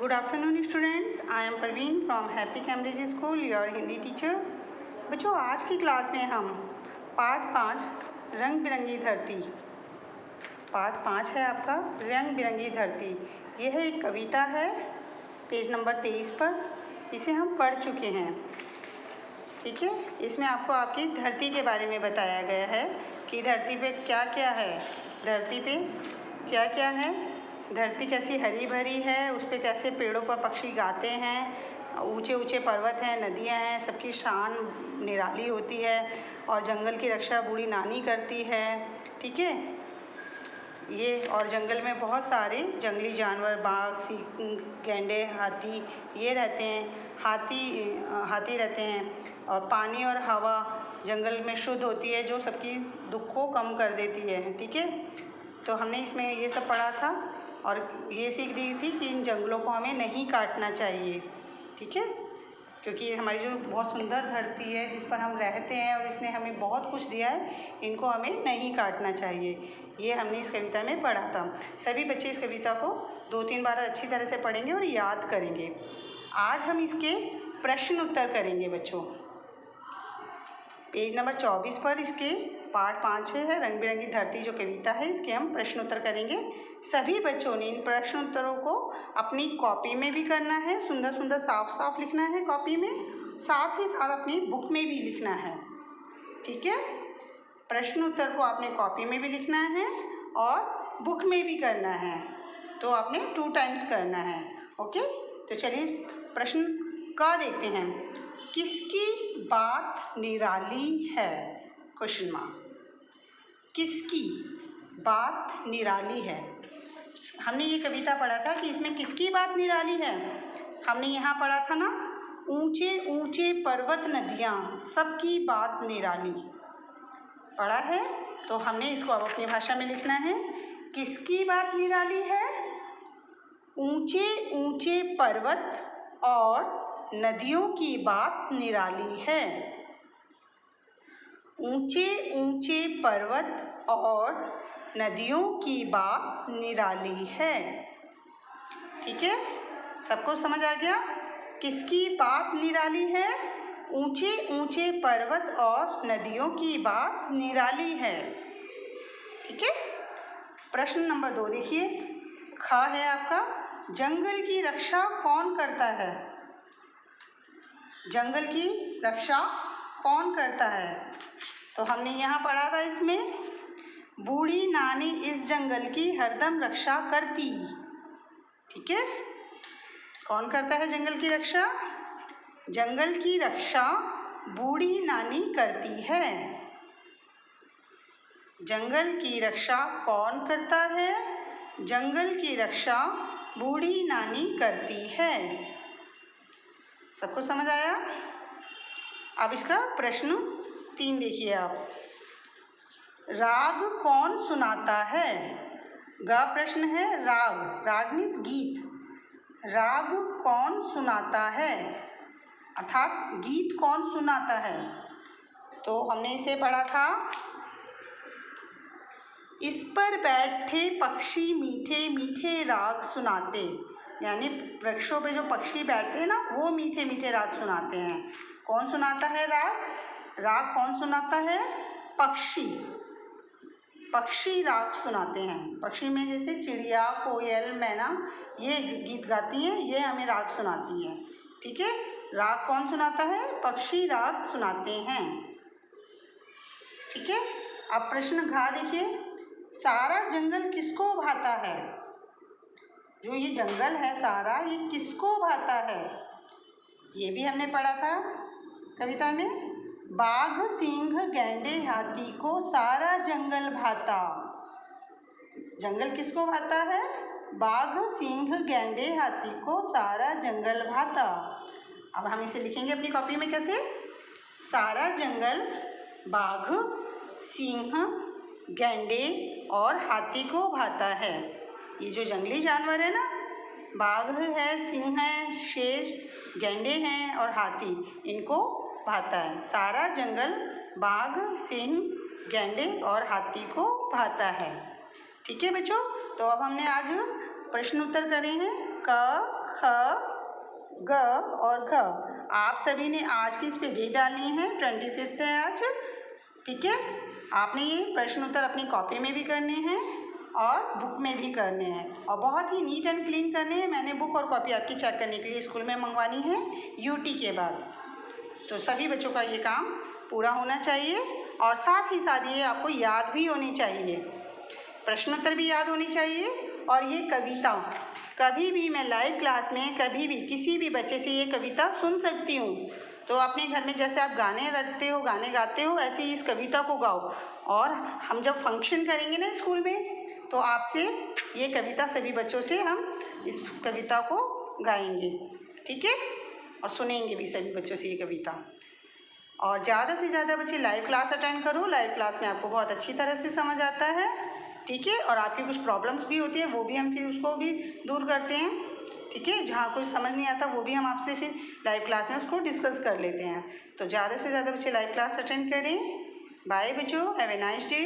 Good afternoon students. I am Parveen from Happy Cambridge School, your Hindi teacher. बच्चों आज की class में हम पाठ 5 रंग बिरंगी धरती, पाठ 5 है आपका रंग बिरंगी धरती। यह एक कविता है पेज नंबर 23 पर, इसे हम पढ़ चुके हैं। ठीक है, इसमें आपको आपकी धरती के बारे में बताया गया है कि धरती पे क्या क्या है, धरती पे क्या क्या है, धरती कैसी हरी भरी है, उस पर कैसे पेड़ों पर पक्षी गाते हैं, ऊंचे ऊंचे पर्वत हैं, नदियां हैं, सबकी शान निराली होती है और जंगल की रक्षा बूढ़ी नानी करती है। ठीक है, ये और जंगल में बहुत सारे जंगली जानवर, बाघ, सिंह, गैंडे, हाथी ये रहते हैं, हाथी रहते हैं। और पानी और हवा जंगल में शुद्ध होती है जो सबकी दुख को कम कर देती है। ठीक है, तो हमने इसमें ये सब पढ़ा था और ये सीख दी थी कि इन जंगलों को हमें नहीं काटना चाहिए। ठीक है, क्योंकि ये हमारी जो बहुत सुंदर धरती है जिस पर हम रहते हैं और इसने हमें बहुत कुछ दिया है, इनको हमें नहीं काटना चाहिए। ये हमने इस कविता में पढ़ा था। सभी बच्चे इस कविता को 2-3 बार अच्छी तरह से पढ़ेंगे और याद करेंगे। आज हम इसके प्रश्न उत्तर करेंगे बच्चों। पेज नंबर 24 पर इसके पाठ 5 है रंग बिरंगी धरती जो कविता है, इसके हम प्रश्न उत्तर करेंगे। सभी बच्चों ने इन प्रश्न उत्तरों को अपनी कॉपी में भी करना है, सुंदर सुंदर साफ साफ लिखना है कॉपी में, साथ ही साथ अपनी बुक में भी लिखना है। ठीक है, प्रश्न उत्तर को आपने कॉपी में भी लिखना है और बुक में भी करना है, तो आपने 2 टाइम्स करना है। ओके, तो चलिए प्रश्न का देखते हैं। किसकी बात निराली है? Question mark. किसकी बात निराली है? हमने ये कविता पढ़ा था कि इसमें किसकी बात निराली है। हमने यहाँ पढ़ा था ना, ऊंचे ऊंचे पर्वत नदियाँ सबकी बात निराली पढ़ा है, तो हमने इसको अब अपनी भाषा में लिखना है। किसकी बात निराली है? ऊंचे ऊंचे पर्वत और नदियों की बात निराली है। ऊंचे ऊंचे पर्वत और नदियों की बात निराली है। ठीक है, सबको समझ आ गया? किसकी बात निराली है? ऊंचे ऊंचे पर्वत और नदियों की बात निराली है। ठीक है, प्रश्न नंबर 2 देखिए। ख है आपका, जंगल की रक्षा कौन करता है? जंगल की रक्षा कौन करता है? तो हमने यहाँ पढ़ा था इसमें, बूढ़ी नानी इस जंगल की हरदम रक्षा करती। ठीक है, कौन करता है जंगल की रक्षा? जंगल की रक्षा बूढ़ी नानी करती है। जंगल की रक्षा कौन करता है? जंगल की रक्षा बूढ़ी नानी करती है। सबको समझ आया? अब इसका प्रश्न 3 देखिए आप। राग कौन सुनाता है? ग प्रश्न है, राग, राग मीन्स गीत। राग कौन सुनाता है, अर्थात गीत कौन सुनाता है? तो हमने इसे पढ़ा था, इस पर बैठे पक्षी मीठे मीठे राग सुनाते, यानी वृक्षों पे जो पक्षी बैठते हैं ना, वो मीठे मीठे राग सुनाते हैं। कौन सुनाता है राग? राग कौन सुनाता है? पक्षी। पक्षी राग सुनाते हैं। पक्षी में जैसे चिड़िया, कोयल, मैना ये गीत गाती हैं, ये हमें राग सुनाती हैं। ठीक है, राग कौन सुनाता है? पक्षी राग सुनाते हैं। ठीक है, अब प्रश्न घ देखिए। सारा जंगल किसको भाता है? जो ये जंगल है सारा, ये किसको भाता है? ये भी हमने पढ़ा था कविता में, बाघ, सिंह, गैंडे, हाथी को सारा जंगल भाता। जंगल किसको भाता है? बाघ, सिंह, गैंडे, हाथी को सारा जंगल भाता। अब हम इसे लिखेंगे अपनी कॉपी में कैसे? सारा जंगल बाघ, सिंह, गैंडे और हाथी को भाता है। ये जो जंगली जानवर है ना, बाघ है, सिंह है, शेर, गैंडे हैं और हाथी, इनको भाता है। सारा जंगल बाघ, सिंह, गैंडे और हाथी को भाता है। ठीक है बच्चों, तो अब हमने आज प्रश्न उत्तर करे हैं क, ख, ग और घ। आप सभी ने आज की इस पे डेट डालनी है, 25 है आज। ठीक है, आपने ये प्रश्न उत्तर अपनी कॉपी में भी करने हैं और बुक में भी करने हैं और बहुत ही नीट एंड क्लीन करने हैं। मैंने बुक और कॉपी आपकी चेक करने के लिए स्कूल में मंगवानी है यूटी के बाद। तो सभी बच्चों का ये काम पूरा होना चाहिए और साथ ही साथ ये आपको याद भी होनी चाहिए, प्रश्नोत्तर भी याद होनी चाहिए। और ये कविता कभी भी मैं लाइव क्लास में कभी भी किसी भी बच्चे से ये कविता सुन सकती हूँ। तो अपने घर में जैसे आप गाने रखते हो, गाने गाते हो, ऐसे ही इस कविता को गाओ। और हम जब फंक्शन करेंगे ना स्कूल में, तो आपसे ये कविता सभी बच्चों से हम इस कविता को गाएंगे। ठीक है, और सुनेंगे भी सभी बच्चों से ये कविता। और ज़्यादा से ज़्यादा बच्चे लाइव क्लास अटेंड करो। लाइव क्लास में आपको बहुत अच्छी तरह से समझ आता है। ठीक है, और आपकी कुछ प्रॉब्लम्स भी होती है, वो भी हम फिर उसको भी दूर करते हैं। ठीक है, जहाँ कुछ समझ नहीं आता वो भी हम आपसे फिर लाइव क्लास में उसको डिस्कस कर लेते हैं। तो ज़्यादा से ज़्यादा बच्चे लाइव क्लास अटेंड करें। बाय बच्चों, हैव ए नाइस डे।